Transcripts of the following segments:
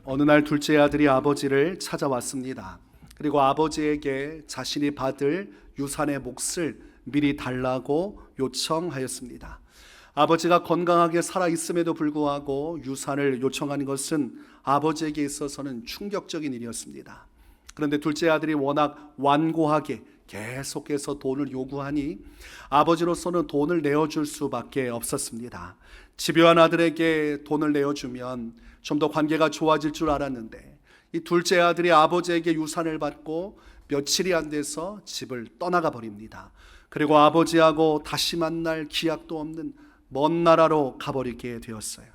어느 날 둘째 아들이 아버지를 찾아왔습니다. 그리고 아버지에게 자신이 받을 유산의 몫을 미리 달라고 요청하였습니다. 아버지가 건강하게 살아있음에도 불구하고 유산을 요청하는 것은 아버지에게 있어서는 충격적인 일이었습니다. 그런데 둘째 아들이 워낙 완고하게 계속해서 돈을 요구하니 아버지로서는 돈을 내어줄 수밖에 없었습니다. 집요한 아들에게 돈을 내어주면 좀 더 관계가 좋아질 줄 알았는데 이 둘째 아들이 아버지에게 유산을 받고 며칠이 안 돼서 집을 떠나가 버립니다. 그리고 아버지하고 다시 만날 기약도 없는 먼 나라로 가버리게 되었어요.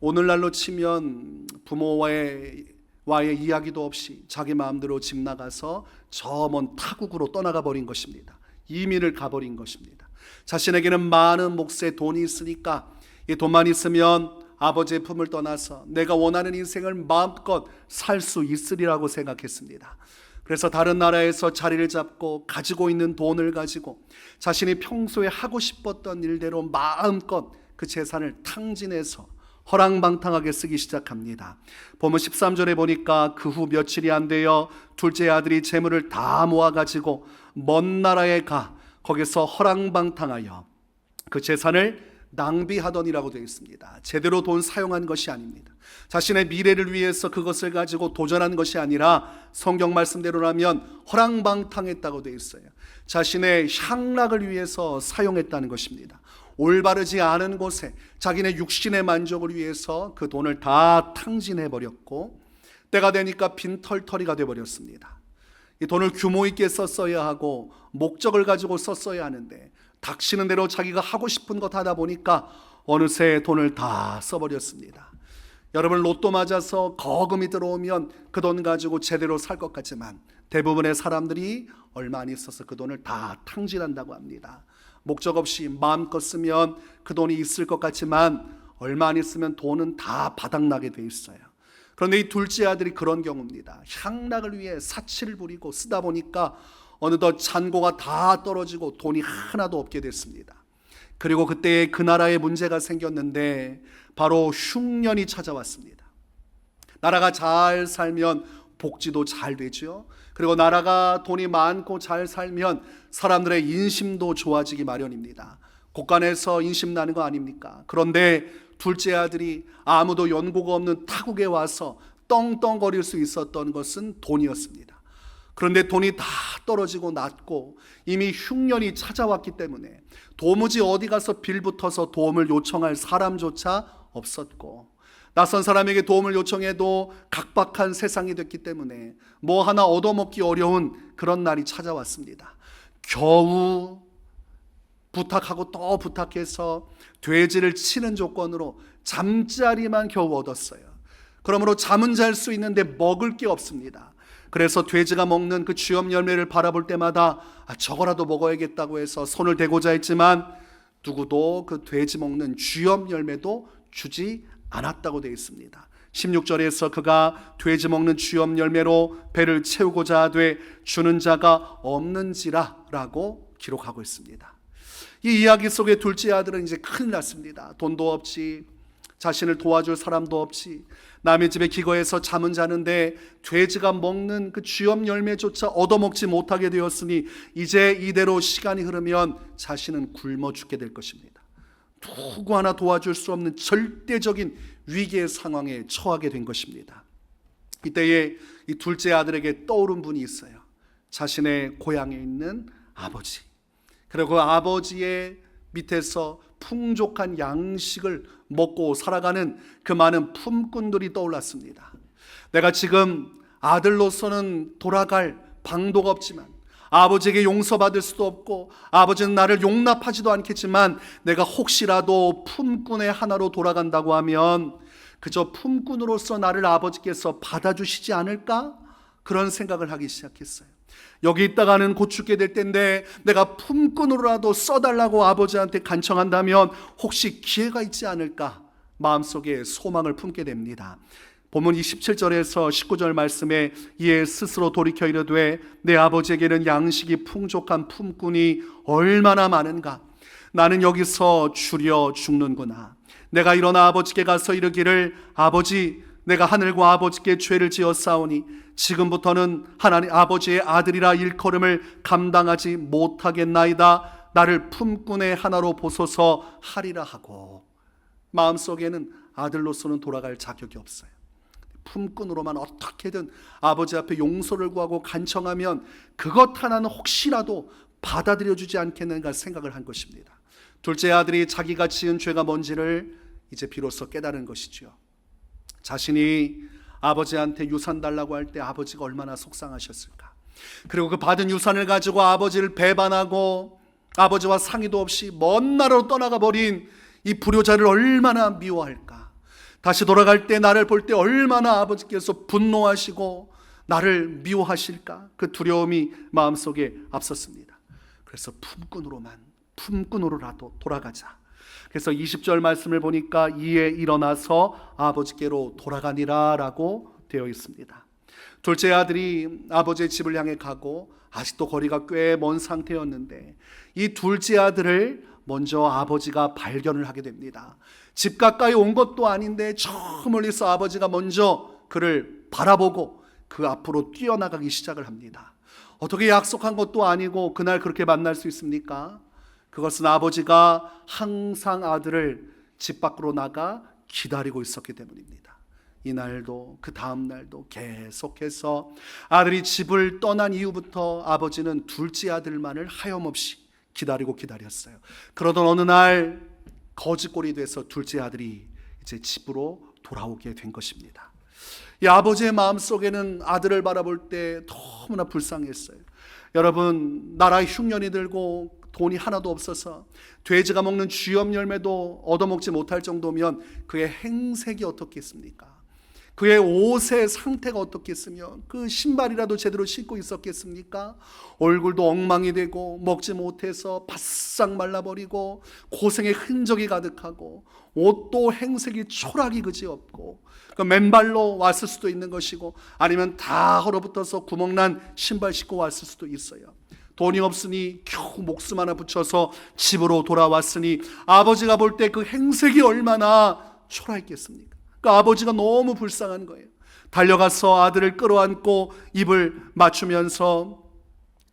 오늘날로 치면 부모와의 이야기도 없이 자기 마음대로 집 나가서 저 먼 타국으로 떠나가 버린 것입니다. 이민을 가버린 것입니다. 자신에게는 많은 몫의 돈이 있으니까 이 돈만 있으면 아버지의 품을 떠나서 내가 원하는 인생을 마음껏 살 수 있으리라고 생각했습니다. 그래서 다른 나라에서 자리를 잡고 가지고 있는 돈을 가지고 자신이 평소에 하고 싶었던 일대로 마음껏 그 재산을 탕진해서 허랑방탕하게 쓰기 시작합니다. 보면 13절에 보니까 그 후 며칠이 안 되어 둘째 아들이 재물을 다 모아가지고 먼 나라에 가 거기서 허랑방탕하여 그 재산을 낭비하더니라고 되어 있습니다. 제대로 돈 사용한 것이 아닙니다. 자신의 미래를 위해서 그것을 가지고 도전한 것이 아니라 성경 말씀대로라면 허랑방탕했다고 되어 있어요. 자신의 향락을 위해서 사용했다는 것입니다. 올바르지 않은 곳에 자기네 육신의 만족을 위해서 그 돈을 다 탕진해버렸고 때가 되니까 빈털터리가 되어버렸습니다. 이 돈을 규모 있게 썼어야 하고 목적을 가지고 썼어야 하는데 닥치는 대로 자기가 하고 싶은 것 하다 보니까 어느새 돈을 다 써버렸습니다. 여러분, 로또 맞아서 거금이 들어오면 그 돈 가지고 제대로 살 것 같지만 대부분의 사람들이 얼마 안 있어서 그 돈을 다 탕진한다고 합니다. 목적 없이 마음껏 쓰면 그 돈이 있을 것 같지만 얼마 안 있으면 돈은 다 바닥나게 돼 있어요. 그런데 이 둘째 아들이 그런 경우입니다. 향락을 위해 사치를 부리고 쓰다 보니까 어느덧 잔고가 다 떨어지고 돈이 하나도 없게 됐습니다. 그리고 그때 그 나라에 문제가 생겼는데 바로 흉년이 찾아왔습니다. 나라가 잘 살면 복지도 잘 되죠. 그리고 나라가 돈이 많고 잘 살면 사람들의 인심도 좋아지기 마련입니다. 곳간에서 인심 나는 거 아닙니까? 그런데 둘째 아들이 아무도 연고가 없는 타국에 와서 떵떵거릴 수 있었던 것은 돈이었습니다. 그런데 돈이 다 떨어지고 났고 이미 흉년이 찾아왔기 때문에 도무지 어디 가서 빌붙어서 도움을 요청할 사람조차 없었고 낯선 사람에게 도움을 요청해도 각박한 세상이 됐기 때문에 뭐 하나 얻어먹기 어려운 그런 날이 찾아왔습니다. 겨우 부탁하고 또 부탁해서 돼지를 치는 조건으로 잠자리만 겨우 얻었어요. 그러므로 잠은 잘 수 있는데 먹을 게 없습니다. 그래서 돼지가 먹는 그 쥐엄 열매를 바라볼 때마다 저거라도 먹어야겠다고 해서 손을 대고자 했지만 누구도 그 돼지 먹는 쥐엄 열매도 주지 않았다고 되어 있습니다. 16절에서 그가 돼지 먹는 쥐엄 열매로 배를 채우고자 하되 주는 자가 없는지라 라고 기록하고 있습니다. 이 이야기 속에 둘째 아들은 이제 큰일 났습니다. 돈도 없지, 자신을 도와줄 사람도 없지, 남의 집에 기거해서 잠은 자는데 돼지가 먹는 그 쥐엄 열매조차 얻어먹지 못하게 되었으니 이제 이대로 시간이 흐르면 자신은 굶어 죽게 될 것입니다. 누구 하나 도와줄 수 없는 절대적인 위기의 상황에 처하게 된 것입니다. 이때에 이 둘째 아들에게 떠오른 분이 있어요. 자신의 고향에 있는 아버지. 그리고 아버지의 밑에서 풍족한 양식을 먹고 살아가는 그 많은 품꾼들이 떠올랐습니다. 내가 지금 아들로서는 돌아갈 방도가 없지만 아버지에게 용서받을 수도 없고 아버지는 나를 용납하지도 않겠지만 내가 혹시라도 품꾼의 하나로 돌아간다고 하면 그저 품꾼으로서 나를 아버지께서 받아주시지 않을까? 그런 생각을 하기 시작했어요. 여기 있다가는 곧 죽게 될 텐데 내가 품꾼으로라도 써달라고 아버지한테 간청한다면 혹시 기회가 있지 않을까? 마음속에 소망을 품게 됩니다. 본문 27절에서 19절 말씀에 이에 스스로 돌이켜 이르되 내 아버지에게는 양식이 풍족한 품꾼이 얼마나 많은가. 나는 여기서 주려 죽는구나. 내가 일어나 아버지께 가서 이르기를 아버지 내가 하늘과 아버지께 죄를 지었사오니 지금부터는 하나님 아버지의 아들이라 일컬음을 감당하지 못하겠나이다. 나를 품꾼의 하나로 보소서 하리라 하고, 마음속에는 아들로서는 돌아갈 자격이 없어요. 품꾼으로만 어떻게든 아버지 앞에 용서를 구하고 간청하면 그것 하나는 혹시라도 받아들여주지 않겠는가 생각을 한 것입니다. 둘째 아들이 자기가 지은 죄가 뭔지를 이제 비로소 깨달은 것이죠. 자신이 아버지한테 유산 달라고 할 때 아버지가 얼마나 속상하셨을까. 그리고 그 받은 유산을 가지고 아버지를 배반하고 아버지와 상의도 없이 먼 나라로 떠나가 버린 이 불효자를 얼마나 미워할까. 다시 돌아갈 때 나를 볼 때 얼마나 아버지께서 분노하시고 나를 미워하실까. 그 두려움이 마음속에 앞섰습니다. 그래서 품꾼으로라도 돌아가자. 그래서 20절 말씀을 보니까 이에 일어나서 아버지께로 돌아가니라 라고 되어 있습니다. 둘째 아들이 아버지의 집을 향해 가고 아직도 거리가 꽤 먼 상태였는데 이 둘째 아들을 먼저 아버지가 발견을 하게 됩니다. 집 가까이 온 것도 아닌데 저 멀리서 아버지가 먼저 그를 바라보고 그 앞으로 뛰어나가기 시작을 합니다. 어떻게 약속한 것도 아니고 그날 그렇게 만날 수 있습니까? 그것은 아버지가 항상 아들을 집 밖으로 나가 기다리고 있었기 때문입니다. 이날도 그 다음 날도 계속해서 아들이 집을 떠난 이후부터 아버지는 둘째 아들만을 하염없이 기다렸어요. 그러던 어느 날 거짓골이 돼서 둘째 아들이 이제 집으로 돌아오게 된 것입니다. 이 아버지의 마음속에는 아들을 바라볼 때 너무나 불쌍했어요. 여러분, 나라에 흉년이 들고 돈이 하나도 없어서 돼지가 먹는 쥐염 열매도 얻어먹지 못할 정도면 그의 행색이 어떻겠습니까? 그의 옷의 상태가 어떻겠으며 그 신발이라도 제대로 신고 있었겠습니까? 얼굴도 엉망이 되고 먹지 못해서 바싹 말라버리고 고생의 흔적이 가득하고 옷도 행색이 초라하기 그지없고 그 맨발로 왔을 수도 있는 것이고 아니면 다 얼어붙어서 구멍난 신발 신고 왔을 수도 있어요. 돈이 없으니 겨우 목숨 하나 붙여서 집으로 돌아왔으니 아버지가 볼 때 그 행색이 얼마나 초라했겠습니까? 그 아버지가 너무 불쌍한 거예요. 달려가서 아들을 끌어안고 입을 맞추면서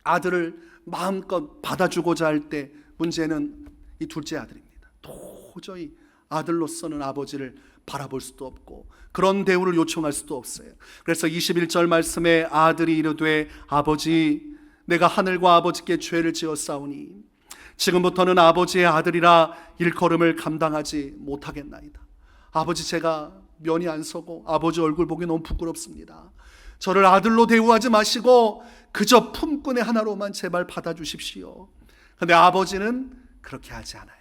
아들을 마음껏 받아주고자 할 때 문제는 이 둘째 아들입니다. 도저히 아들로서는 아버지를 바라볼 수도 없고 그런 대우를 요청할 수도 없어요. 그래서 21절 말씀에 아들이 이르되 아버지 내가 하늘과 아버지께 죄를 지었사오니 지금부터는 아버지의 아들이라 일컬음을 감당하지 못하겠나이다. 아버지, 제가 면이 안 서고 아버지 얼굴 보기 너무 부끄럽습니다. 저를 아들로 대우하지 마시고 그저 품꾼의 하나로만 제발 받아주십시오. 그런데 아버지는 그렇게 하지 않아요.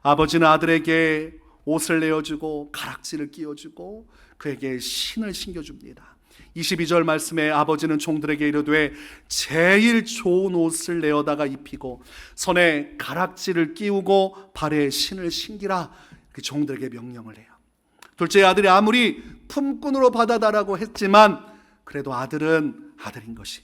아버지는 아들에게 옷을 내어주고 가락지를 끼워주고 그에게 신을 신겨줍니다. 22절 말씀에 아버지는 종들에게 이르되 제일 좋은 옷을 내어다가 입히고 손에 가락지를 끼우고 발에 신을 신기라, 그 종들에게 명령을 해요. 둘째 아들이 아무리 품꾼으로 받아다라고 했지만 그래도 아들은 아들인 것이,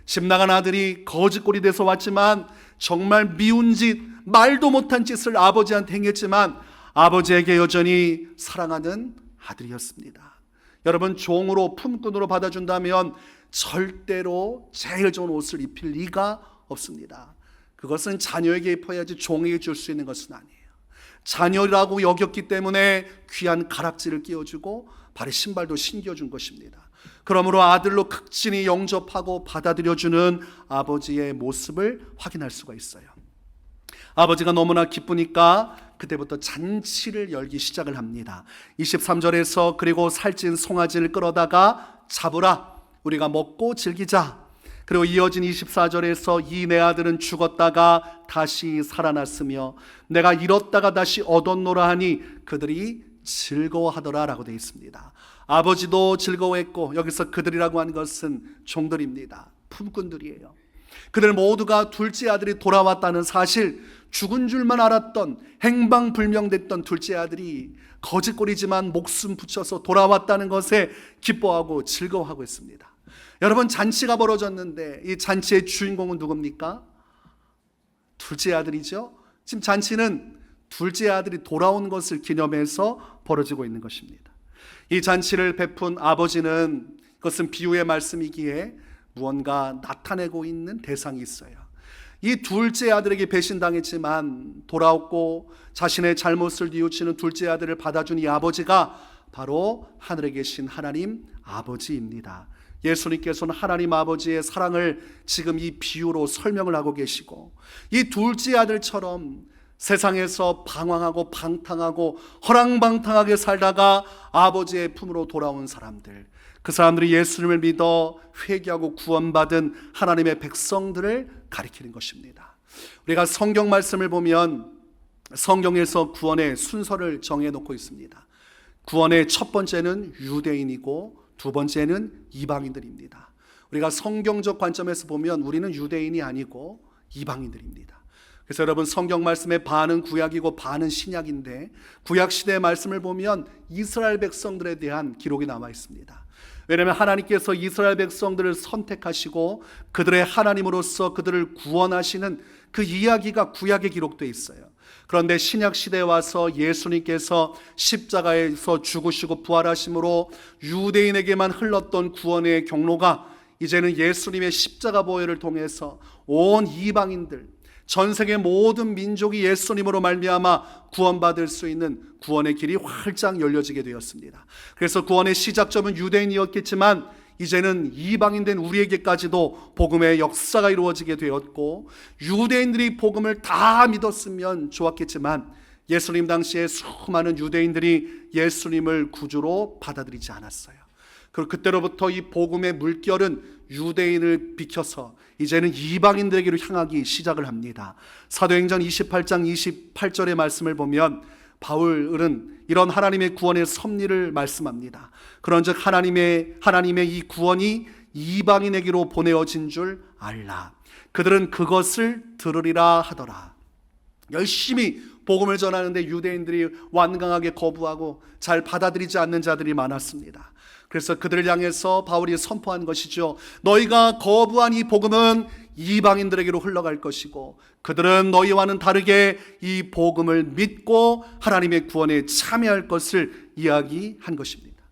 집 나간 아들이 거짓골이 돼서 왔지만 정말 미운 짓, 말도 못한 짓을 아버지한테 행했지만 아버지에게 여전히 사랑하는 아들이었습니다. 여러분, 종으로 품꾼으로 받아준다면 절대로 제일 좋은 옷을 입힐 리가 없습니다. 그것은 자녀에게 입혀야지 종에게 줄 수 있는 것은 아니에요. 자녀라고 여겼기 때문에 귀한 가락지를 끼워주고 발에 신발도 신겨준 것입니다. 그러므로 아들로 극진히 영접하고 받아들여주는 아버지의 모습을 확인할 수가 있어요. 아버지가 너무나 기쁘니까 그때부터 잔치를 열기 시작을 합니다. 23절에서 그리고 살찐 송아지를 끌어다가 잡으라, 우리가 먹고 즐기자. 그리고 이어진 24절에서 이 내 아들은 죽었다가 다시 살아났으며 내가 잃었다가 다시 얻었노라 하니 그들이 즐거워하더라 라고 되어 있습니다. 아버지도 즐거워했고 여기서 그들이라고 하는 것은 종들입니다. 품꾼들이에요. 그들 모두가 둘째 아들이 돌아왔다는 사실, 죽은 줄만 알았던 행방불명됐던 둘째 아들이 거짓골이지만 목숨 붙여서 돌아왔다는 것에 기뻐하고 즐거워하고 있습니다. 여러분, 잔치가 벌어졌는데 이 잔치의 주인공은 누굽니까? 둘째 아들이죠. 지금 잔치는 둘째 아들이 돌아온 것을 기념해서 벌어지고 있는 것입니다. 이 잔치를 베푼 아버지는, 그것은 비유의 말씀이기에 무언가 나타내고 있는 대상이 있어요. 이 둘째 아들에게 배신당했지만 돌아왔고 자신의 잘못을 뉘우치는 둘째 아들을 받아준 이 아버지가 바로 하늘에 계신 하나님 아버지입니다. 예수님께서는 하나님 아버지의 사랑을 지금 이 비유로 설명을 하고 계시고, 이 둘째 아들처럼 세상에서 방황하고 방탕하고 허랑방탕하게 살다가 아버지의 품으로 돌아온 사람들, 그 사람들이 예수님을 믿어 회개하고 구원받은 하나님의 백성들을 가리키는 것입니다. 우리가 성경 말씀을 보면 성경에서 구원의 순서를 정해놓고 있습니다. 구원의 첫 번째는 유대인이고 두 번째는 이방인들입니다. 우리가 성경적 관점에서 보면 우리는 유대인이 아니고 이방인들입니다. 그래서 여러분, 성경 말씀의 반은 구약이고 반은 신약인데, 구약 시대의 말씀을 보면 이스라엘 백성들에 대한 기록이 남아 있습니다. 왜냐하면 하나님께서 이스라엘 백성들을 선택하시고 그들의 하나님으로서 그들을 구원하시는 그 이야기가 구약에 기록되어 있어요. 그런데 신약 시대에 와서 예수님께서 십자가에서 죽으시고 부활하심으로 유대인에게만 흘렀던 구원의 경로가 이제는 예수님의 십자가 보혈을 통해서 온 이방인들, 전 세계 모든 민족이 예수님으로 말미암아 구원받을 수 있는 구원의 길이 활짝 열려지게 되었습니다. 그래서 구원의 시작점은 유대인이었겠지만 이제는 이방인된 우리에게까지도 복음의 역사가 이루어지게 되었고, 유대인들이 복음을 다 믿었으면 좋았겠지만 예수님 당시에 수많은 유대인들이 예수님을 구주로 받아들이지 않았어요. 그리고 그때로부터 이 복음의 물결은 유대인을 비켜서 이제는 이방인들에게로 향하기 시작을 합니다. 사도행전 28장 28절의 말씀을 보면 바울은 이런 하나님의 구원의 섭리를 말씀합니다. 그런즉 하나님의 이 구원이 이방인에게로 보내어진 줄 알라. 그들은 그것을 들으리라 하더라. 열심히 복음을 전하는데 유대인들이 완강하게 거부하고 잘 받아들이지 않는 자들이 많았습니다. 그래서 그들을 향해서 바울이 선포한 것이죠. 너희가 거부한 이 복음은 이방인들에게로 흘러갈 것이고 그들은 너희와는 다르게 이 복음을 믿고 하나님의 구원에 참여할 것을 이야기한 것입니다.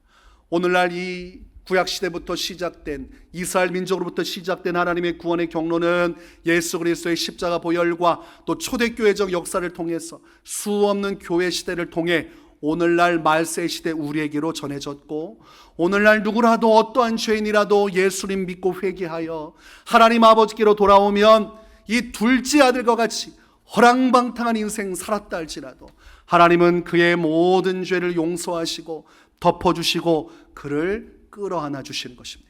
오늘날 이 구약시대부터 시작된, 이스라엘 민족으로부터 시작된 하나님의 구원의 경로는 예수 그리스도의 십자가 보혈과 또 초대교회적 역사를 통해서 수없는 교회 시대를 통해 오늘날 말세 시대 우리에게로 전해졌고, 오늘날 누구라도 어떠한 죄인이라도 예수님 믿고 회개하여 하나님 아버지께로 돌아오면 이 둘째 아들과 같이 허랑방탕한 인생 살았다 할지라도 하나님은 그의 모든 죄를 용서하시고 덮어주시고 그를 끌어안아 주시는 것입니다.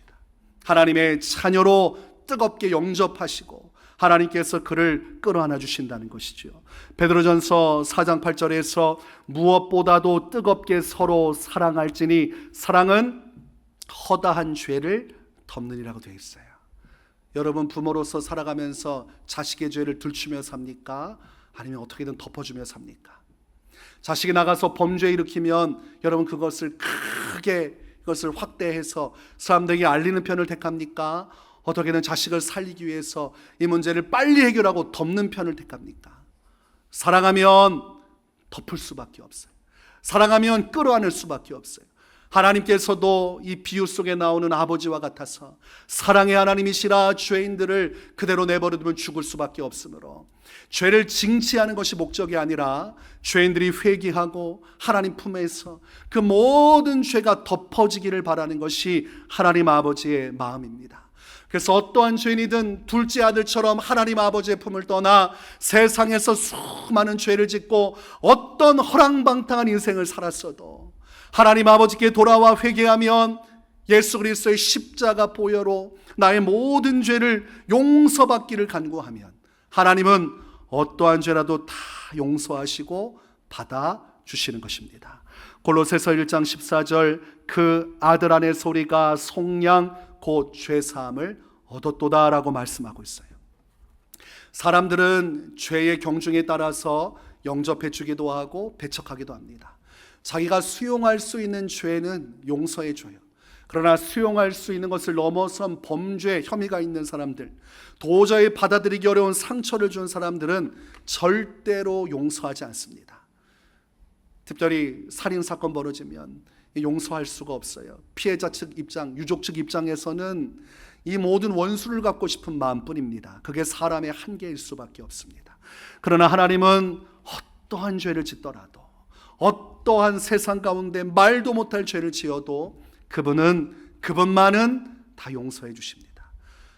하나님의 자녀로 뜨겁게 영접하시고 하나님께서 그를 끌어안아 주신다는 것이죠. 베드로전서 4장 8절에서 무엇보다도 뜨겁게 서로 사랑할지니 사랑은 허다한 죄를 덮느니라고 되어 있어요. 여러분, 부모로서 살아가면서 자식의 죄를 들추며 삽니까? 아니면 어떻게든 덮어주며 삽니까? 자식이 나가서 범죄 일으키면 여러분 그것을 크게, 그것을 확대해서 사람들에게 알리는 편을 택합니까? 어떻게든 자식을 살리기 위해서 이 문제를 빨리 해결하고 덮는 편을 택합니까? 사랑하면 덮을 수밖에 없어요. 사랑하면 끌어안을 수밖에 없어요. 하나님께서도 이 비유 속에 나오는 아버지와 같아서 사랑의 하나님이시라 죄인들을 그대로 내버려두면 죽을 수밖에 없으므로 죄를 징치하는 것이 목적이 아니라 죄인들이 회개하고 하나님 품에서 그 모든 죄가 덮어지기를 바라는 것이 하나님 아버지의 마음입니다. 그래서 어떠한 죄인이든 둘째 아들처럼 하나님 아버지의 품을 떠나 세상에서 수많은 죄를 짓고 어떤 허랑방탕한 인생을 살았어도 하나님 아버지께 돌아와 회개하면 예수 그리스도의 십자가 보혈로 나의 모든 죄를 용서받기를 간구하면 하나님은 어떠한 죄라도 다 용서하시고 받아주시는 것입니다. 골로새서 1장 14절 그 아들 안의 소리가 속량 곧 죄사함을 얻었도다 라고 말씀하고 있어요. 사람들은 죄의 경중에 따라서 영접해 주기도 하고 배척하기도 합니다. 자기가 수용할 수 있는 죄는 용서해 줘요. 그러나 수용할 수 있는 것을 넘어선 범죄 혐의가 있는 사람들, 도저히 받아들이기 어려운 상처를 준 사람들은 절대로 용서하지 않습니다. 특별히 살인사건 벌어지면 용서할 수가 없어요. 피해자 측 입장, 유족 측 입장에서는 이 모든 원수를 갚고 싶은 마음뿐입니다. 그게 사람의 한계일 수밖에 없습니다. 그러나 하나님은 어떠한 죄를 짓더라도, 어떠한 세상 가운데 말도 못할 죄를 지어도 그분만은 다 용서해 주십니다.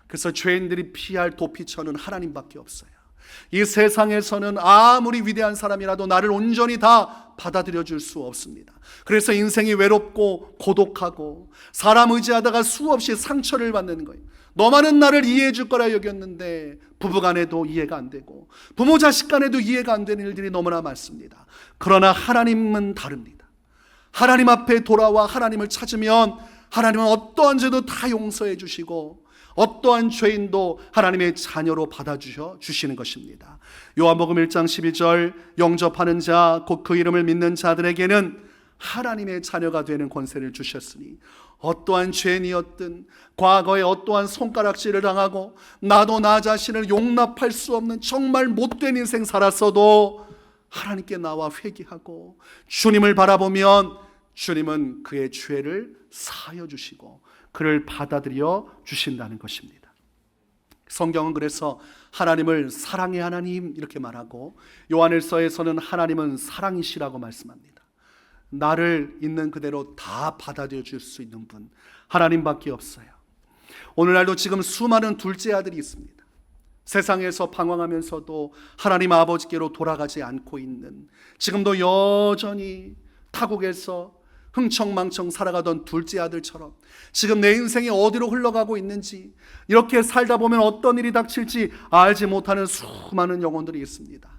그래서 죄인들이 피할 도피처는 하나님밖에 없어요. 이 세상에서는 아무리 위대한 사람이라도 나를 온전히 다 받아들여 줄 수 없습니다. 그래서 인생이 외롭고 고독하고 사람 의지하다가 수없이 상처를 받는 거예요. 너만은 나를 이해해 줄 거라 여겼는데 부부간에도 이해가 안 되고 부모 자식 간에도 이해가 안 되는 일들이 너무나 많습니다. 그러나 하나님은 다릅니다. 하나님 앞에 돌아와 하나님을 찾으면 하나님은 어떠한 죄도 다 용서해 주시고 어떠한 죄인도 하나님의 자녀로 받아주셔 주시는 것입니다. 요한복음 1장 12절 영접하는 자 곧 그 이름을 믿는 자들에게는 하나님의 자녀가 되는 권세를 주셨으니 어떠한 죄인이었든 과거에 어떠한 손가락질을 당하고 나도 나 자신을 용납할 수 없는 정말 못된 인생 살았어도 하나님께 나와 회개하고 주님을 바라보면 주님은 그의 죄를 사하여 주시고 그를 받아들여 주신다는 것입니다. 성경은 그래서 하나님을 사랑의 하나님 이렇게 말하고 요한일서에서는 하나님은 사랑이시라고 말씀합니다. 나를 있는 그대로 다 받아들여 줄 수 있는 분 하나님밖에 없어요. 오늘날도 지금 수많은 둘째 아들이 있습니다. 세상에서 방황하면서도 하나님 아버지께로 돌아가지 않고 있는, 지금도 여전히 타국에서 흥청망청 살아가던 둘째 아들처럼 지금 내 인생이 어디로 흘러가고 있는지, 이렇게 살다 보면 어떤 일이 닥칠지 알지 못하는 수많은 영혼들이 있습니다.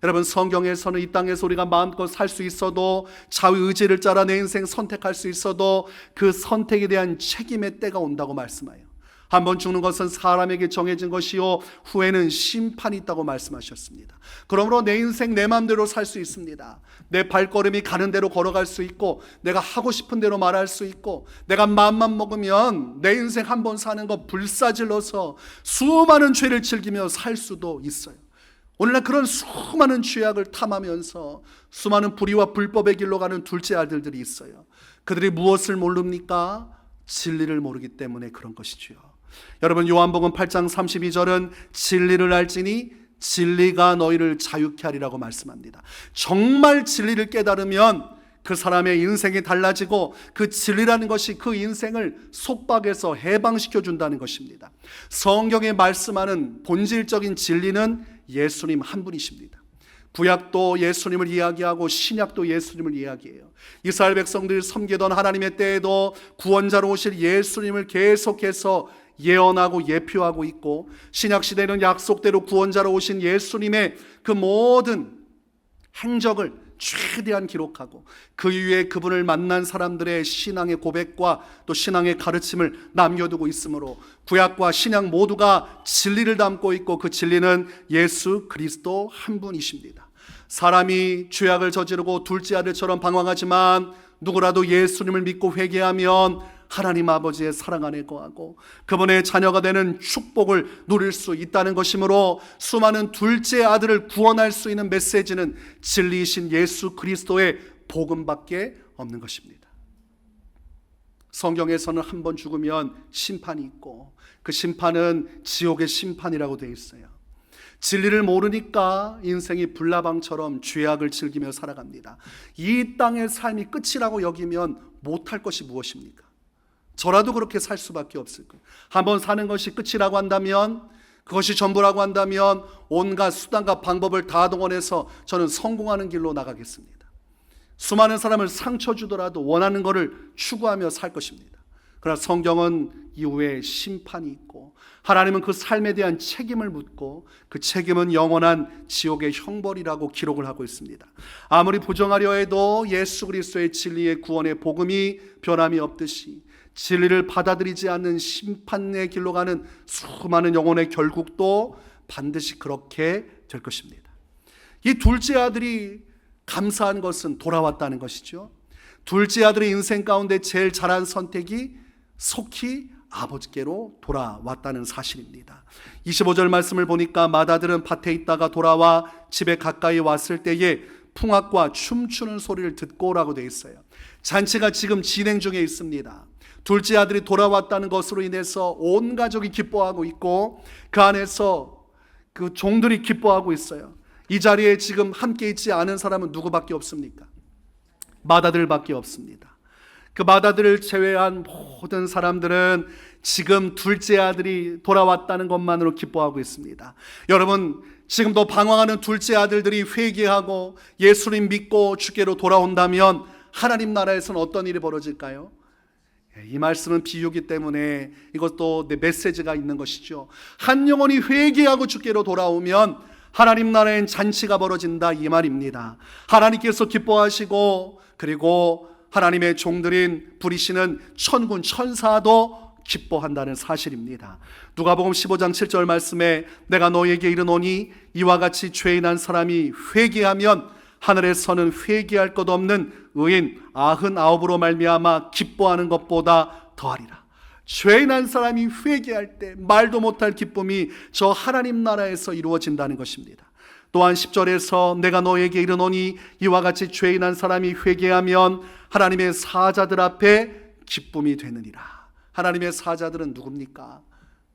여러분, 성경에서는 이 땅에서 우리가 마음껏 살 수 있어도, 자유의지를 따라 내 인생 선택할 수 있어도 그 선택에 대한 책임의 때가 온다고 말씀해요. 한번 죽는 것은 사람에게 정해진 것이요 후에는 심판이 있다고 말씀하셨습니다. 그러므로 내 인생 내 마음대로 살 수 있습니다. 내 발걸음이 가는 대로 걸어갈 수 있고, 내가 하고 싶은 대로 말할 수 있고, 내가 마음만 먹으면 내 인생 한 번 사는 거 불사질러서 수많은 죄를 즐기며 살 수도 있어요. 오늘날 그런 수많은 죄악을 탐하면서 수많은 불의와 불법의 길로 가는 둘째 아들들이 있어요. 그들이 무엇을 모릅니까? 진리를 모르기 때문에 그런 것이지요. 여러분, 요한복음 8장 32절은 진리를 알지니 진리가 너희를 자유케 하리라고 말씀합니다. 정말 진리를 깨달으면 그 사람의 인생이 달라지고 그 진리라는 것이 그 인생을 속박에서 해방시켜 준다는 것입니다. 성경에 말씀하는 본질적인 진리는 예수님 한 분이십니다. 구약도 예수님을 이야기하고 신약도 예수님을 이야기해요. 이스라엘 백성들이 섬기던 하나님의 때에도 구원자로 오실 예수님을 계속해서 예언하고 예표하고 있고, 신약시대는 약속대로 구원자로 오신 예수님의 그 모든 행적을 최대한 기록하고 그 이후에 그분을 만난 사람들의 신앙의 고백과 또 신앙의 가르침을 남겨두고 있으므로 구약과 신약 모두가 진리를 담고 있고, 그 진리는 예수 그리스도 한 분이십니다. 사람이 죄악을 저지르고 둘째 아들처럼 방황하지만 누구라도 예수님을 믿고 회개하면 하나님 아버지의 사랑 안에 거하고 그분의 자녀가 되는 축복을 누릴 수 있다는 것이므로, 수많은 둘째 아들을 구원할 수 있는 메시지는 진리이신 예수 그리스도의 복음밖에 없는 것입니다. 성경에서는 한 번 죽으면 심판이 있고, 그 심판은 지옥의 심판이라고 되어 있어요. 진리를 모르니까 인생이 불나방처럼 죄악을 즐기며 살아갑니다. 이 땅의 삶이 끝이라고 여기면 못할 것이 무엇입니까? 저라도 그렇게 살 수밖에 없을 거예요. 한번 사는 것이 끝이라고 한다면, 그것이 전부라고 한다면 온갖 수단과 방법을 다 동원해서 저는 성공하는 길로 나가겠습니다. 수많은 사람을 상처 주더라도 원하는 것을 추구하며 살 것입니다. 그러나 성경은 이후에 심판이 있고, 하나님은 그 삶에 대한 책임을 묻고 그 책임은 영원한 지옥의 형벌이라고 기록을 하고 있습니다. 아무리 부정하려 해도 예수 그리스도의 진리의 구원의 복음이 변함이 없듯이, 진리를 받아들이지 않는 심판의 길로 가는 수많은 영혼의 결국도 반드시 그렇게 될 것입니다. 이 둘째 아들이 감사한 것은 돌아왔다는 것이죠. 둘째 아들의 인생 가운데 제일 잘한 선택이 속히 아버지께로 돌아왔다는 사실입니다. 25절 말씀을 보니까 맏아들은 밭에 있다가 돌아와 집에 가까이 왔을 때에 풍악과 춤추는 소리를 듣고라고 되어 있어요. 잔치가 지금 진행 중에 있습니다. 둘째 아들이 돌아왔다는 것으로 인해서 온 가족이 기뻐하고 있고 그 안에서 그 종들이 기뻐하고 있어요. 이 자리에 지금 함께 있지 않은 사람은 누구밖에 없습니까? 맏아들밖에 없습니다. 그 맏아들을 제외한 모든 사람들은 지금 둘째 아들이 돌아왔다는 것만으로 기뻐하고 있습니다. 여러분, 지금도 방황하는 둘째 아들들이 회개하고 예수님 믿고 주께로 돌아온다면 하나님 나라에서는 어떤 일이 벌어질까요? 이 말씀은 비유기 때문에 이것도 내 메시지가 있는 것이죠. 한 영혼이 회개하고 주께로 돌아오면 하나님 나라엔 잔치가 벌어진다, 이 말입니다. 하나님께서 기뻐하시고 그리고 하나님의 종들인 부리시는 천군 천사도 기뻐한다는 사실입니다. 누가복음 15장 7절 말씀에 내가 너에게 이르노니 이와 같이 죄인한 사람이 회개하면 하늘에서는 회개할 것 없는 의인 99으로 말미암아 기뻐하는 것보다 더하리라. 죄인한 사람이 회개할 때 말도 못할 기쁨이 저 하나님 나라에서 이루어진다는 것입니다. 또한 10절에서 내가 너에게 이르노니 이와 같이 죄인한 사람이 회개하면 하나님의 사자들 앞에 기쁨이 되느니라. 하나님의 사자들은 누굽니까?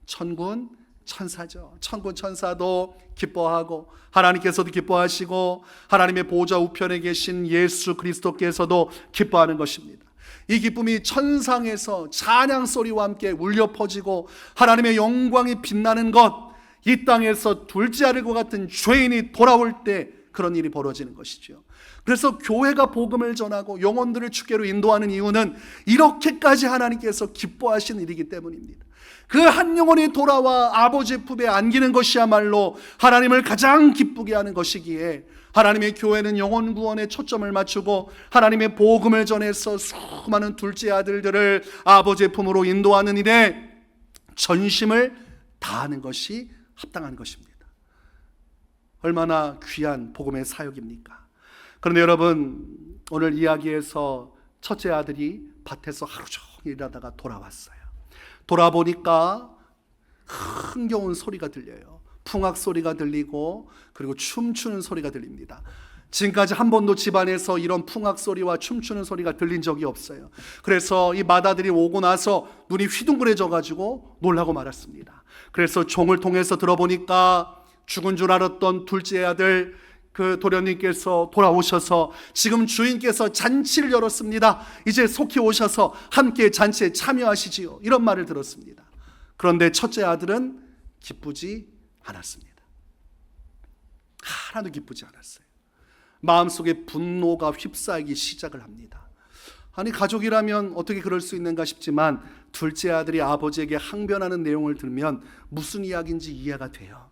천군 천사죠. 천군 천사도 기뻐하고 하나님께서도 기뻐하시고 하나님의 보좌 우편에 계신 예수 그리스도께서도 기뻐하는 것입니다. 이 기쁨이 천상에서 찬양 소리와 함께 울려 퍼지고 하나님의 영광이 빛나는 것, 이 땅에서 둘째 아들과 같은 죄인이 돌아올 때 그런 일이 벌어지는 것이죠. 그래서 교회가 복음을 전하고 영혼들을 주께로 인도하는 이유는 이렇게까지 하나님께서 기뻐하시는 일이기 때문입니다. 그 한 영혼이 돌아와 아버지의 품에 안기는 것이야말로 하나님을 가장 기쁘게 하는 것이기에 하나님의 교회는 영혼 구원에 초점을 맞추고 하나님의 복음을 전해서 수많은 둘째 아들들을 아버지의 품으로 인도하는 일에 전심을 다하는 것이 합당한 것입니다. 얼마나 귀한 복음의 사역입니까? 그런데 여러분, 오늘 이야기에서 첫째 아들이 밭에서 하루 종일 일하다가 돌아왔어요. 돌아보니까 흥겨운 소리가 들려요. 풍악 소리가 들리고 그리고 춤추는 소리가 들립니다. 지금까지 한 번도 집안에서 이런 풍악 소리와 춤추는 소리가 들린 적이 없어요. 그래서 이 맏아들이 오고 나서 눈이 휘둥그레져 가지고 놀라고 말았습니다. 그래서 종을 통해서 들어보니까 죽은 줄 알았던 둘째 아들 그 도련님께서 돌아오셔서 지금 주인께서 잔치를 열었습니다. 이제 속히 오셔서 함께 잔치에 참여하시지요. 이런 말을 들었습니다. 그런데 첫째 아들은 기쁘지 않았습니다. 하나도 기쁘지 않았어요. 마음속에 분노가 휩싸이기 시작을 합니다. 아니, 가족이라면 어떻게 그럴 수 있는가 싶지만 둘째 아들이 아버지에게 항변하는 내용을 들으면 무슨 이야기인지 이해가 돼요.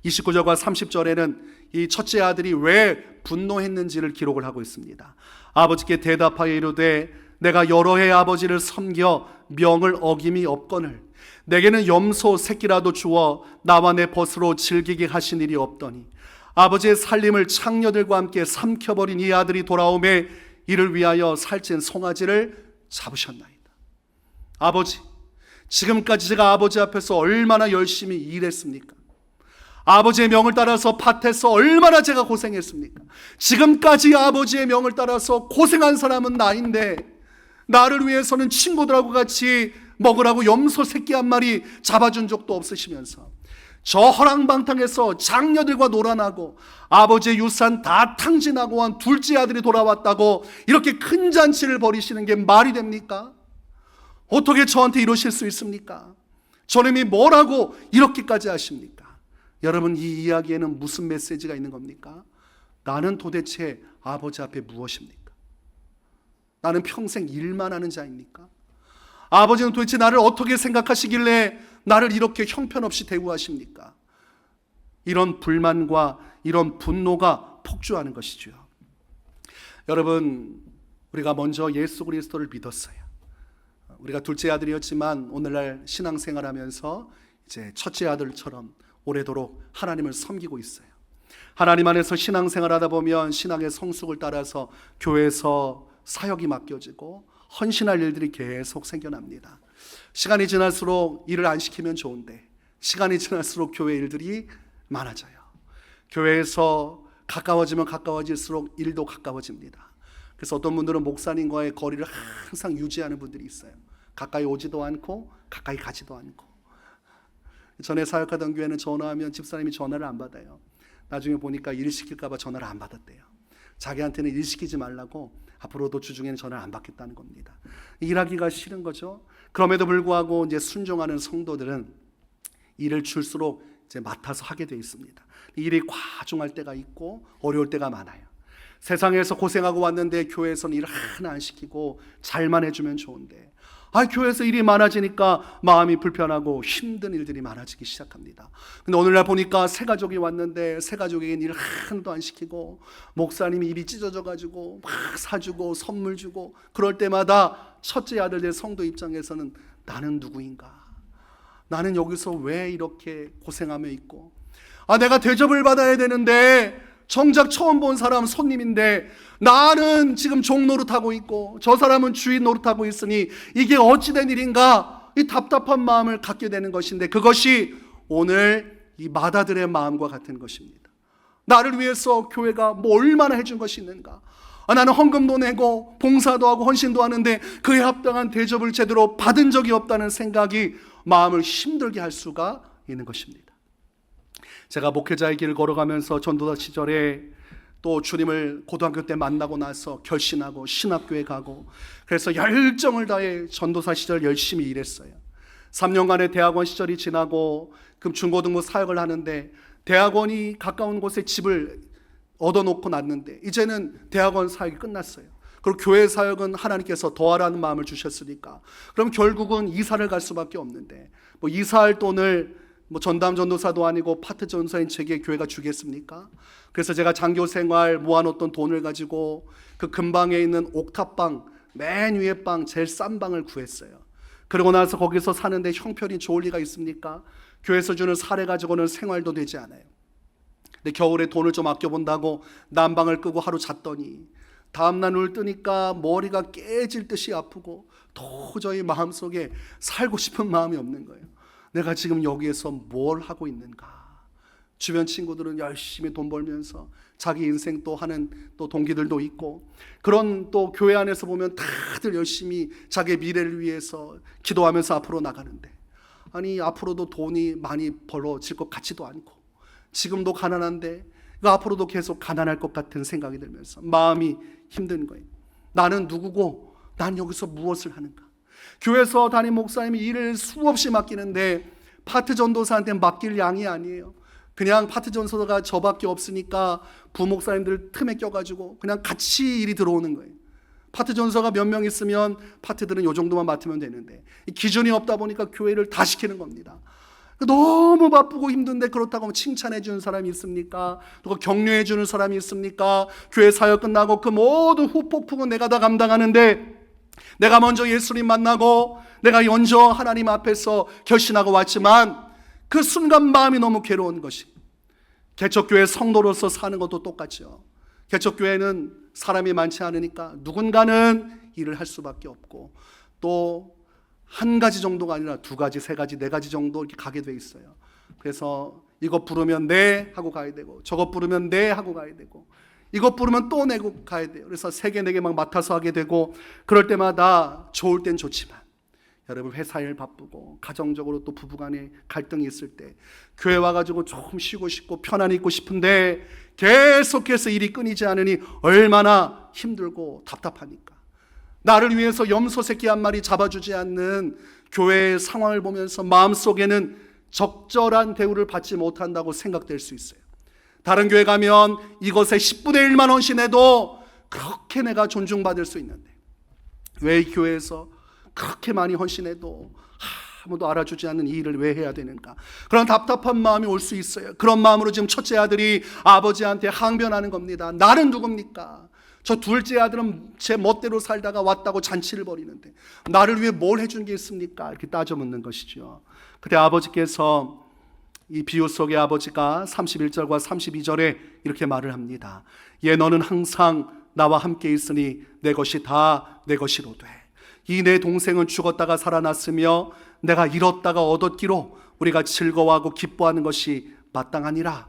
29절과 30절에는 이 첫째 아들이 왜 분노했는지를 기록을 하고 있습니다. 아버지께 대답하여 이르되 내가 여러 해 아버지를 섬겨 명을 어김이 없거늘 내게는 염소 새끼라도 주어 나와 내 벗으로 즐기게 하신 일이 없더니 아버지의 살림을 창녀들과 함께 삼켜버린 이 아들이 돌아오매 이를 위하여 살찐 송아지를 잡으셨나이다. 아버지, 지금까지 제가 아버지 앞에서 얼마나 열심히 일했습니까? 아버지의 명을 따라서 밭에서 얼마나 제가 고생했습니까? 지금까지 아버지의 명을 따라서 고생한 사람은 나인데 나를 위해서는 친구들하고 같이 먹으라고 염소 새끼 한 마리 잡아준 적도 없으시면서 저 허랑방탕에서 장녀들과 놀아나고 아버지의 유산 다 탕진하고 한 둘째 아들이 돌아왔다고 이렇게 큰 잔치를 벌이시는 게 말이 됩니까? 어떻게 저한테 이러실 수 있습니까? 저놈이 뭐라고 이렇게까지 하십니까? 여러분, 이 이야기에는 무슨 메시지가 있는 겁니까? 나는 도대체 아버지 앞에 무엇입니까? 나는 평생 일만 하는 자입니까? 아버지는 도대체 나를 어떻게 생각하시길래 나를 이렇게 형편없이 대우하십니까? 이런 불만과 이런 분노가 폭주하는 것이죠. 여러분, 우리가 먼저 예수 그리스도를 믿었어요. 우리가 둘째 아들이었지만 오늘날 신앙생활하면서 이제 첫째 아들처럼 오래도록 하나님을 섬기고 있어요. 하나님 안에서 신앙생활하다 보면 신앙의 성숙을 따라서 교회에서 사역이 맡겨지고 헌신할 일들이 계속 생겨납니다. 시간이 지날수록 일을 안 시키면 좋은데 시간이 지날수록 교회 일들이 많아져요. 교회에서 가까워지면 가까워질수록 일도 가까워집니다. 그래서 어떤 분들은 목사님과의 거리를 항상 유지하는 분들이 있어요. 가까이 오지도 않고 가까이 가지도 않고. 전에 사역하던 교회는 전화하면 집사님이 전화를 안 받아요. 나중에 보니까 일 시킬까 봐 전화를 안 받았대요. 자기한테는 일 시키지 말라고 앞으로도 주중에는 전화를 안 받겠다는 겁니다. 일하기가 싫은 거죠. 그럼에도 불구하고 이제 순종하는 성도들은 일을 줄수록 이제 맡아서 하게 돼 있습니다. 일이 과중할 때가 있고 어려울 때가 많아요. 세상에서 고생하고 왔는데 교회에서는 일 하나 안 시키고 잘만 해주면 좋은데, 교회에서 일이 많아지니까 마음이 불편하고 힘든 일들이 많아지기 시작합니다. 근데 오늘날 보니까 새 가족이 왔는데 새 가족에겐 일 하나도 안 시키고 목사님이 입이 찢어져 가지고 막 사주고 선물 주고, 그럴 때마다 첫째 아들 된 성도 입장에서는 나는 누구인가? 나는 여기서 왜 이렇게 고생하며 있고, 내가 대접을 받아야 되는데 정작 처음 본 사람 손님인데 나는 지금 종 노릇하고 있고 저 사람은 주인 노릇하고 있으니 이게 어찌된 일인가, 이 답답한 마음을 갖게 되는 것인데, 그것이 오늘 이 마다들의 마음과 같은 것입니다. 나를 위해서 교회가 뭐 얼마나 해준 것이 있는가, 나는 헌금도 내고 봉사도 하고 헌신도 하는데 그에 합당한 대접을 제대로 받은 적이 없다는 생각이 마음을 힘들게 할 수가 있는 것입니다. 제가 목회자의 길을 걸어가면서 전도사 시절에 또 주님을 고등학교 때 만나고 나서 결신하고 신학교에 가고, 그래서 열정을 다해 전도사 시절 열심히 일했어요. 3년간의 대학원 시절이 지나고 그럼 중고등부 사역을 하는데, 대학원이 가까운 곳에 집을 얻어놓고 났는데 이제는 대학원 사역이 끝났어요. 그리고 교회 사역은 하나님께서 더하라는 마음을 주셨으니까 그럼 결국은 이사를 갈 수밖에 없는데, 뭐 이사할 돈을 전담 전도사도 아니고 파트 전도사인 제게 교회가 주겠습니까? 그래서 제가 장교 생활 모아놓던 돈을 가지고 그 근방에 있는 옥탑방 맨 위에 방 제일 싼 방을 구했어요. 그러고 나서 거기서 사는데 형편이 좋을 리가 있습니까? 교회에서 주는 사례 가지고는 생활도 되지 않아요. 근데 겨울에 돈을 좀 아껴본다고 난방을 끄고 하루 잤더니 다음날 눈을 뜨니까 머리가 깨질 듯이 아프고 도저히 마음속에 살고 싶은 마음이 없는 거예요. 내가 지금 여기에서 뭘 하고 있는가? 주변 친구들은 열심히 돈 벌면서 자기 인생 또 하는 또 동기들도 있고, 그런 또 교회 안에서 보면 다들 열심히 자기 미래를 위해서 기도하면서 앞으로 나가는데, 앞으로도 돈이 많이 벌어질 것 같지도 않고 지금도 가난한데 앞으로도 계속 가난할 것 같은 생각이 들면서 마음이 힘든 거예요. 나는 누구고 난 여기서 무엇을 하는가? 교회에서 담임 목사님이 일을 수없이 맡기는데 파트 전도사한테 맡길 양이 아니에요. 그냥 파트 전도사가 저밖에 없으니까 부목사님들 틈에 껴가지고 그냥 같이 일이 들어오는 거예요. 파트 전도사가 몇 명 있으면 파트들은 이 정도만 맡으면 되는데 기준이 없다 보니까 교회를 다 시키는 겁니다. 너무 바쁘고 힘든데 그렇다고 칭찬해 주는 사람이 있습니까? 누가 격려해 주는 사람이 있습니까? 교회 사역 끝나고 그 모든 후폭풍은 내가 다 감당하는데, 내가 먼저 예수님 만나고 내가 먼저 하나님 앞에서 결신하고 왔지만 그 순간 마음이 너무 괴로운 것이, 개척교회 성도로서 사는 것도 똑같죠. 개척교회는 사람이 많지 않으니까 누군가는 일을 할 수밖에 없고, 또 한 가지 정도가 아니라 두 가지, 세 가지, 네 가지 정도 이렇게 가게 돼 있어요. 그래서 이것 부르면 네 하고 가야 되고, 저것 부르면 네 하고 가야 되고, 이것 부르면 또 내고 가야 돼요. 그래서 세 개, 네 개 막 맡아서 하게 되고, 그럴 때마다 좋을 땐 좋지만 여러분 회사 일 바쁘고 가정적으로 또 부부간에 갈등이 있을 때 교회 와가지고 조금 쉬고 싶고 편안히 있고 싶은데 계속해서 일이 끊이지 않으니 얼마나 힘들고 답답하니까, 나를 위해서 염소 새끼 한 마리 잡아주지 않는 교회의 상황을 보면서 마음속에는 적절한 대우를 받지 못한다고 생각될 수 있어요. 다른 교회 가면 이것에 10분의 1만 헌신해도 그렇게 내가 존중받을 수 있는데 왜 이 교회에서 그렇게 많이 헌신해도 아무도 알아주지 않는 이 일을 왜 해야 되는가? 그런 답답한 마음이 올 수 있어요. 그런 마음으로 지금 첫째 아들이 아버지한테 항변하는 겁니다. 나는 누굽니까? 저 둘째 아들은 제 멋대로 살다가 왔다고 잔치를 벌이는데 나를 위해 뭘 해준 게 있습니까? 이렇게 따져 묻는 것이죠. 그때 아버지께서, 이 비유 속의 아버지가 31절과 32절에 이렇게 말을 합니다. 예, 너는 항상 나와 함께 있으니 내 것이 다 내 것이로되, 이 내 동생은 죽었다가 살아났으며 내가 잃었다가 얻었기로 우리가 즐거워하고 기뻐하는 것이 마땅하니라.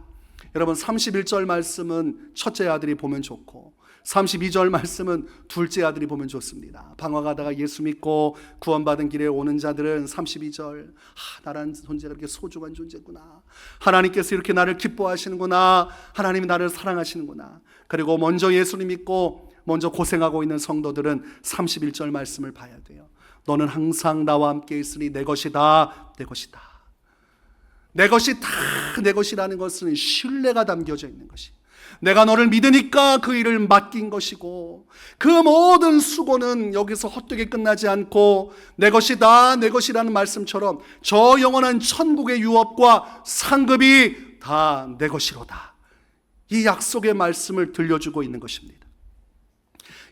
여러분 31절 말씀은 첫째 아들이 보면 좋고 32절 말씀은 둘째 아들이 보면 좋습니다. 방황하다가 예수 믿고 구원받은 길에 오는 자들은 32절, 나라는 존재가 이렇게 소중한 존재구나, 하나님께서 이렇게 나를 기뻐하시는구나, 하나님이 나를 사랑하시는구나. 그리고 먼저 예수님 믿고 먼저 고생하고 있는 성도들은 31절 말씀을 봐야 돼요. 너는 항상 나와 함께 있으니 내 것이다, 내 것이다. 내 것이 다 내 것이라는 것은 신뢰가 담겨져 있는 것이, 내가 너를 믿으니까 그 일을 맡긴 것이고, 그 모든 수고는 여기서 헛되게 끝나지 않고 내 것이다, 내 것이라는 말씀처럼 저 영원한 천국의 유업과 상급이 다 내 것이로다, 이 약속의 말씀을 들려주고 있는 것입니다.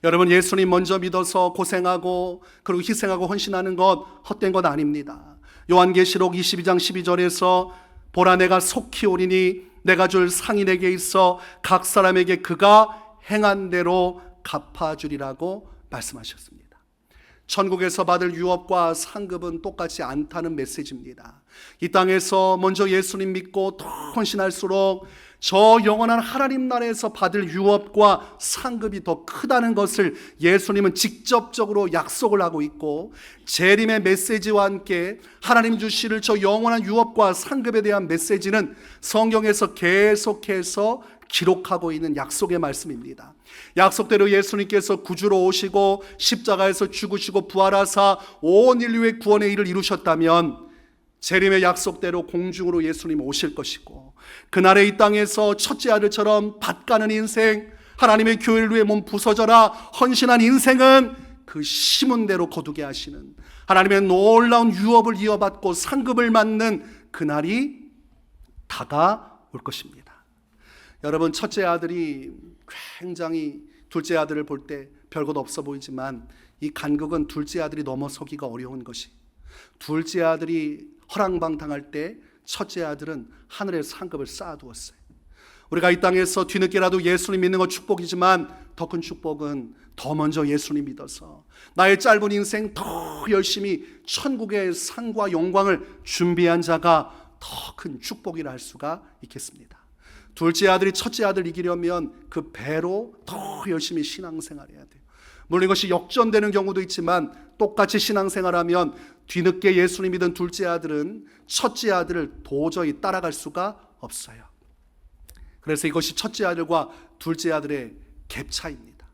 여러분, 예수님 먼저 믿어서 고생하고 그리고 희생하고 헌신하는 것 헛된 것 아닙니다. 요한계시록 22장 12절에서 보라, 내가 속히 오리니 내가 줄 상이 내게 있어 각 사람에게 그가 행한 대로 갚아주리라고 말씀하셨습니다. 천국에서 받을 유업과 상급은 똑같지 않다는 메시지입니다. 이 땅에서 먼저 예수님 믿고 더 헌신할수록 저 영원한 하나님 나라에서 받을 유업과 상급이 더 크다는 것을 예수님은 직접적으로 약속을 하고 있고, 재림의 메시지와 함께 하나님 주실 저 영원한 유업과 상급에 대한 메시지는 성경에서 계속해서 기록하고 있는 약속의 말씀입니다. 약속대로 예수님께서 구주로 오시고 십자가에서 죽으시고 부활하사 온 인류의 구원의 일을 이루셨다면 재림의 약속대로 공중으로 예수님 오실 것이고, 그날에 이 땅에서 첫째 아들처럼 밭가는 인생, 하나님의 교회를 위해 몸 부서져라 헌신한 인생은 그 심은 대로 거두게 하시는 하나님의 놀라운 유업을 이어받고 상급을 받는 그날이 다가올 것입니다. 여러분, 첫째 아들이 굉장히 둘째 아들을 볼 때 별것 없어 보이지만 이 간극은 둘째 아들이 넘어서기가 어려운 것이, 둘째 아들이 허랑방탕할 때 첫째 아들은 하늘의 상급을 쌓아두었어요. 우리가 이 땅에서 뒤늦게라도 예수님 믿는 건 축복이지만 더 큰 축복은 더 먼저 예수님 믿어서 나의 짧은 인생 더 열심히 천국의 상과 영광을 준비한 자가 더 큰 축복이라 할 수가 있겠습니다. 둘째 아들이 첫째 아들 이기려면 그 배로 더 열심히 신앙생활해야 돼요. 물론 이것이 역전되는 경우도 있지만 똑같이 신앙생활하면 뒤늦게 예수님 믿은 둘째 아들은 첫째 아들을 도저히 따라갈 수가 없어요. 그래서 이것이 첫째 아들과 둘째 아들의 갭 차이입니다.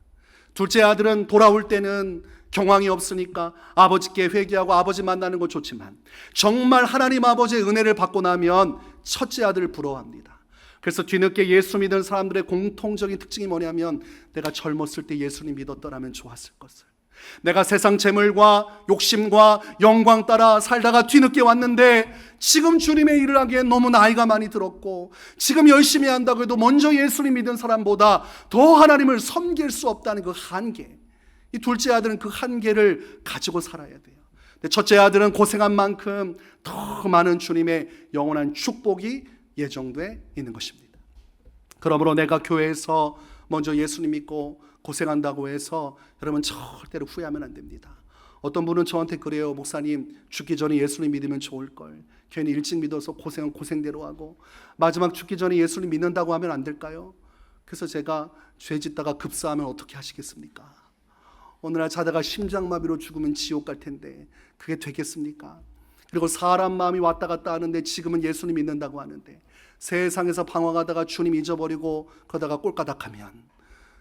둘째 아들은 돌아올 때는 경황이 없으니까 아버지께 회개하고 아버지 만나는 거 좋지만 정말 하나님 아버지의 은혜를 받고 나면 첫째 아들을 부러워합니다. 그래서 뒤늦게 예수 믿은 사람들의 공통적인 특징이 뭐냐면, 내가 젊었을 때 예수님 믿었더라면 좋았을 것을, 내가 세상 재물과 욕심과 영광 따라 살다가 뒤늦게 왔는데 지금 주님의 일을 하기엔 너무 나이가 많이 들었고 지금 열심히 한다고 해도 먼저 예수님 믿은 사람보다 더 하나님을 섬길 수 없다는 그 한계, 이 둘째 아들은 그 한계를 가지고 살아야 돼요. 근데 첫째 아들은 고생한 만큼 더 많은 주님의 영원한 축복이 예정돼 있는 것입니다. 그러므로 내가 교회에서 먼저 예수님 믿고 고생한다고 해서 여러분 절대로 후회하면 안 됩니다. 어떤 분은 저한테 그래요. 목사님, 죽기 전에 예수님 믿으면 좋을걸, 괜히 일찍 믿어서 고생은 고생대로 하고 마지막 죽기 전에 예수님 믿는다고 하면 안 될까요? 그래서 제가 죄 짓다가 급사하면 어떻게 하시겠습니까? 오늘날 자다가 심장마비로 죽으면 지옥 갈 텐데 그게 되겠습니까? 그리고 사람 마음이 왔다 갔다 하는데 지금은 예수님 믿는다고 하는데 세상에서 방황하다가 주님 잊어버리고 그러다가 꼴까닥하면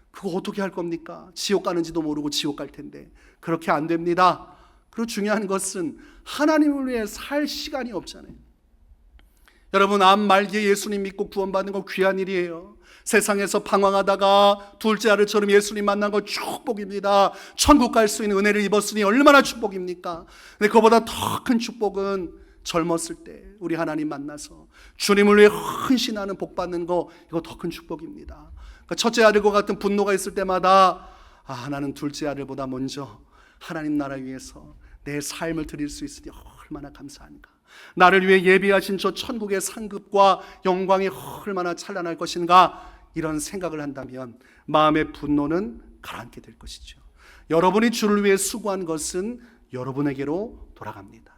그거 어떻게 할 겁니까? 지옥 가는지도 모르고 지옥 갈 텐데. 그렇게 안 됩니다. 그리고 중요한 것은 하나님을 위해 살 시간이 없잖아요. 여러분, 암 말기에 예수님 믿고 구원받는 건 귀한 일이에요. 세상에서 방황하다가 둘째 아들처럼 예수님 만난 건 축복입니다. 천국 갈 수 있는 은혜를 입었으니 얼마나 축복입니까? 근데 그보다 더 큰 축복은 젊었을 때 우리 하나님 만나서 주님을 위해 헌신하는 복 받는 거, 이거 더 큰 축복입니다. 그러니까 첫째 아들과 같은 분노가 있을 때마다 나는 둘째 아들보다 먼저 하나님 나라 위해서 내 삶을 드릴 수 있으니 얼마나 감사한가. 나를 위해 예비하신 저 천국의 상급과 영광이 얼마나 찬란할 것인가, 이런 생각을 한다면 마음의 분노는 가라앉게 될 것이죠. 여러분이 주를 위해 수고한 것은 여러분에게로 돌아갑니다.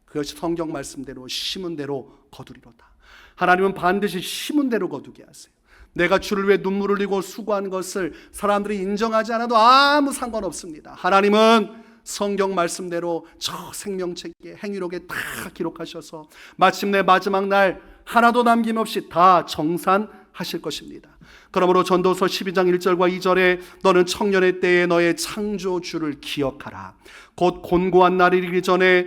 그것이 성경 말씀대로 심은 대로 거두리로다. 하나님은 반드시 심은 대로 거두게 하세요. 내가 주를 위해 눈물을 흘리고 수고한 것을 사람들이 인정하지 않아도 아무 상관없습니다. 하나님은 성경 말씀대로 저 생명책에 행위록에 다 기록하셔서 마침내 마지막 날 하나도 남김없이 다 정산하실 것입니다. 그러므로 전도서 12장 1절과 2절에 너는 청년의 때에 너의 창조주를 기억하라. 곧 곤고한 날이 이르기 전에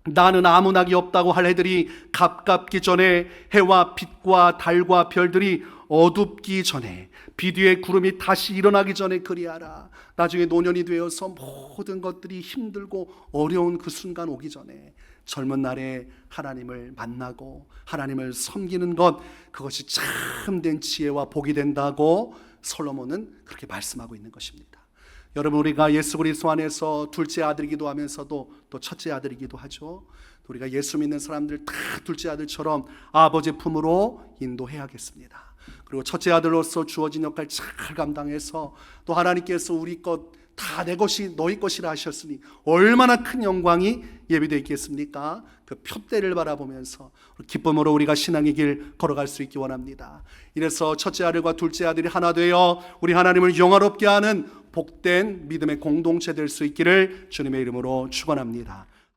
나는 아무 낙이 없다고 할 해들이 갑갑기 전에 해와 빛과 달과 별들이 어둡기 전에 비 뒤에 구름이 다시 일어나기 전에 그리하라. 나중에 노년이 되어서 모든 것들이 힘들고 어려운 그 순간 오기 전에 젊은 날에 하나님을 만나고 하나님을 섬기는 것, 그것이 참된 지혜와 복이 된다고 솔로몬은 그렇게 말씀하고 있는 것입니다. 여러분, 우리가 예수 그리스도 안에서 둘째 아들이기도 하면서도 또 첫째 아들이기도 하죠. 우리가 예수 믿는 사람들 다 둘째 아들처럼 아버지 품으로 인도해야겠습니다. 그리고 첫째 아들로서 주어진 역할 잘 감당해서 또 하나님께서 우리 것 다 내 것이 너희 것이라 하셨으니 얼마나 큰 영광이 예비되어 있겠습니까? 그 표대를 바라보면서 기쁨으로 우리가 신앙의 길 걸어갈 수 있기 원합니다. 이래서 첫째 아들과 둘째 아들이 하나 되어 우리 하나님을 영화롭게 하는 복된 믿음의 공동체 될 수 있기를 주님의 이름으로 축원합니다.